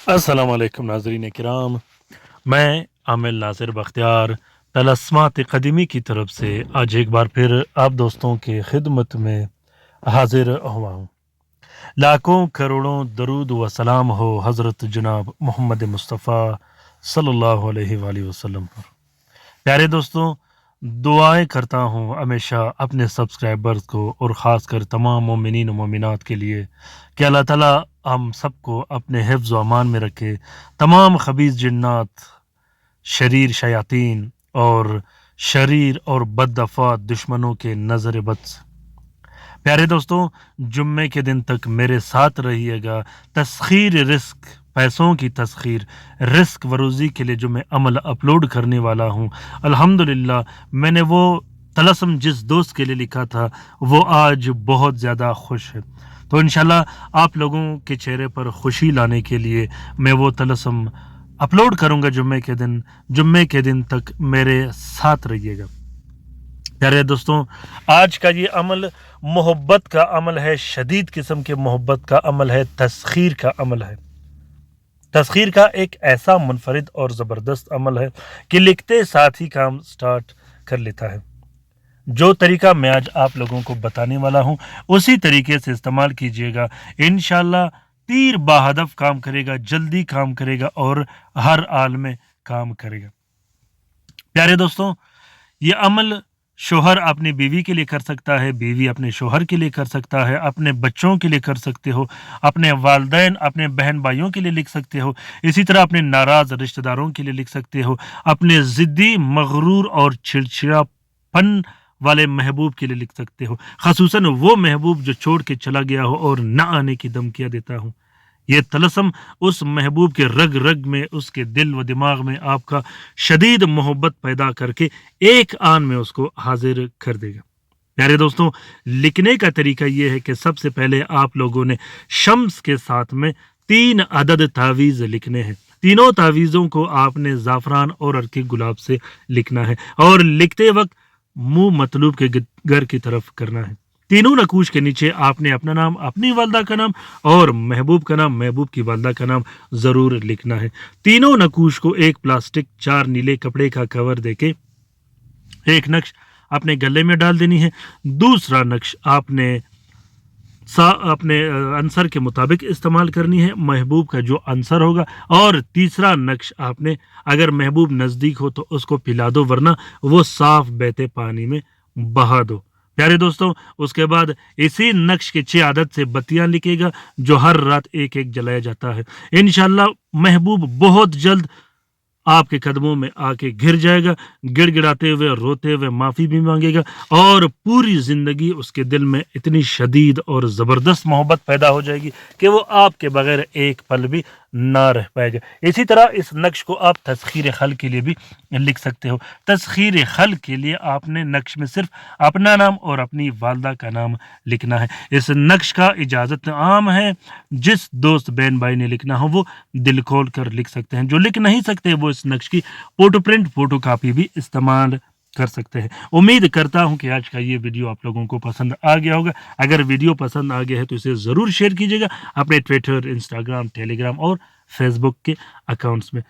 السلام علیکم ناظرین کرام، میں عامل ناصر بختیار طلسمات قدیمی کی طرف سے آج ایک بار پھر آپ دوستوں کے خدمت میں حاضر ہوا ہوں۔ لاکھوں کروڑوں درود و سلام ہو حضرت جناب محمد مصطفیٰ صلی اللہ علیہ وآلہ وسلم پر۔ پیارے دوستوں، دعائیں کرتا ہوں ہمیشہ اپنے سبسکرائبرز کو اور خاص کر تمام مومنین و مومنات کے لیے کہ اللہ تعالیٰ ہم سب کو اپنے حفظ و امان میں رکھے، تمام خبیث جنات، شریر شیاطین اور شریر اور بد دفعات دشمنوں کے نظر بد سے۔ پیارے دوستوں، جمعے کے دن تک میرے ساتھ رہیے گا۔ تسخیر رزق، پیسوں کی تسخیر، رزق وروزی کے لیے جو میں عمل اپلوڈ کرنے والا ہوں، الحمدللہ میں نے وہ طلسم جس دوست کے لیے لکھا تھا وہ آج بہت زیادہ خوش ہے۔ تو انشاءاللہ آپ لوگوں کے چہرے پر خوشی لانے کے لیے میں وہ طلسم اپلوڈ کروں گا جمعے کے دن تک میرے ساتھ رہیے گا۔ پیارے دوستوں، آج کا یہ عمل محبت کا عمل ہے، شدید قسم کے محبت کا عمل ہے، تسخیر کا عمل ہے۔ تسخیر کا ایک ایسا منفرد اور زبردست عمل ہے کہ لکھتے ساتھ ہی کام سٹارٹ کر لیتا ہے۔ جو طریقہ میں آج آپ لوگوں کو بتانے والا ہوں اسی طریقے سے استعمال کیجیے گا، انشاءاللہ تیر بہدف کام کرے گا، جلدی کام کرے گا اور ہر حال میں کام کرے گا۔ پیارے دوستوں، یہ عمل شوہر اپنی بیوی کے لیے کر سکتا ہے، بیوی اپنے شوہر کے لیے کر سکتا ہے، اپنے بچوں کے لیے کر سکتے ہو، اپنے والدین، اپنے بہن بھائیوں کے لیے لکھ سکتے ہو، اسی طرح اپنے ناراض رشتہ داروں کے لیے لکھ سکتے ہو، اپنے ضدی، مغرور اور چڑچڑا پن والے محبوب کے لیے لکھ سکتے ہو، خصوصاً وہ محبوب جو چھوڑ کے چلا گیا ہو اور نہ آنے کی دھمکیاں دیتا ہوں۔ یہ طلسم اس محبوب کے رگ رگ میں، اس کے دل و دماغ میں آپ کا شدید محبت پیدا کر کے ایک آن میں اس کو حاضر کر دے گا۔ پیارے دوستوں، لکھنے کا طریقہ یہ ہے کہ سب سے پہلے آپ لوگوں نے شمس کے ساتھ میں 3 عدد تعویذ لکھنے ہیں۔ تینوں تعویذوں کو آپ نے زعفران اور عرق گلاب سے لکھنا ہے اور لکھتے وقت منہ مطلوب کے گھر کی طرف کرنا ہے۔ تینوں نقوش کے نیچے آپ نے اپنا نام، اپنی والدہ کا نام اور محبوب کا نام، محبوب کی والدہ کا نام ضرور لکھنا ہے۔ تینوں نقوش کو ایک پلاسٹک 4 نیلے کپڑے کا کور دے کے ایک نقش اپنے گلے میں ڈال دینی ہے، دوسرا نقش آپ نے اپنے عنصر کے مطابق استعمال کرنی ہے، محبوب کا جو عنصر ہوگا، اور تیسرا نقش آپ نے اگر محبوب نزدیک ہو تو اس کو پلا دو، ورنہ وہ صاف بہتے پانی میں بہا دو۔ پیارے دوستوں، اس کے بعد اسی نقش کے 6 عدد سے بتیاں لکھے گا جو ہر رات ایک ایک جلایا جاتا ہے۔ انشاءاللہ محبوب بہت جلد آپ کے قدموں میں آ کے گر جائے گا، گڑ گڑاتے ہوئے، روتے ہوئے معافی بھی مانگے گا، اور پوری زندگی اس کے دل میں اتنی شدید اور زبردست محبت پیدا ہو جائے گی کہ وہ آپ کے بغیر ایک پل بھی نہ رہ پائے گا۔ اسی طرح اس نقش کو آپ تسخیر خل کے لیے بھی لکھ سکتے ہو۔ تسخیر خل کے لیے آپ نے نقش میں صرف اپنا نام اور اپنی والدہ کا نام لکھنا ہے۔ اس نقش کا اجازت عام ہے، جس دوست بہن بھائی نے لکھنا ہو وہ دل کھول کر لکھ سکتے ہیں، جو لکھ نہیں سکتے وہ اس نقش کی فوٹو کاپی بھی استعمال کر سکتے ہیں۔ امید کرتا ہوں کہ آج کا یہ ویڈیو آپ لوگوں کو پسند آ گیا ہوگا۔ اگر ویڈیو پسند آ گیا ہے تو اسے ضرور شیئر کیجیے گا اپنے ٹویٹر، انسٹاگرام، ٹیلی گرام اور فیس بک کے اکاؤنٹس میں۔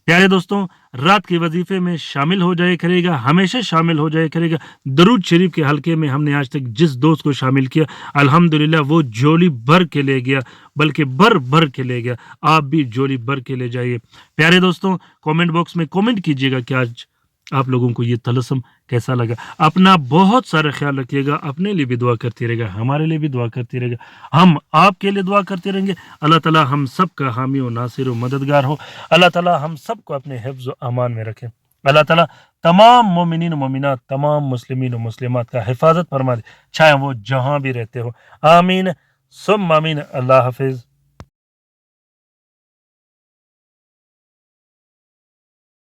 پیارے دوستوں، رات کے وظیفے میں شامل ہو جائے کرے گا، ہمیشہ شامل ہو جائے کرے گا۔ درود شریف کے حلقے میں ہم نے آج تک جس دوست کو شامل کیا، الحمدللہ وہ جولی بھر کے لے گیا، بلکہ بھر کے لے گیا۔ آپ بھی جولی بھر کے لے جائیے۔ پیارے دوستوں، کامنٹ باکس میں کامنٹ کیجیے گا کہ آج آپ لوگوں کو یہ طلسم کیسا لگا۔ اپنا بہت سارا خیال رکھیے گا، اپنے لیے بھی دعا کرتے رہے گا، ہمارے لیے بھی دعا کرتے رہے گا، ہم آپ کے لیے دعا کرتے رہیں گے۔ اللہ تعالیٰ ہم سب کا حامی و ناصر و مددگار ہو۔ اللہ تعالیٰ ہم سب کو اپنے حفظ و امان میں رکھے۔ اللہ تعالیٰ تمام مومنین و مومنات، تمام مسلمین و مسلمات کا حفاظت فرما دے، چاہے وہ جہاں بھی رہتے ہو۔ آمین ثم آمین۔ اللہ حافظ۔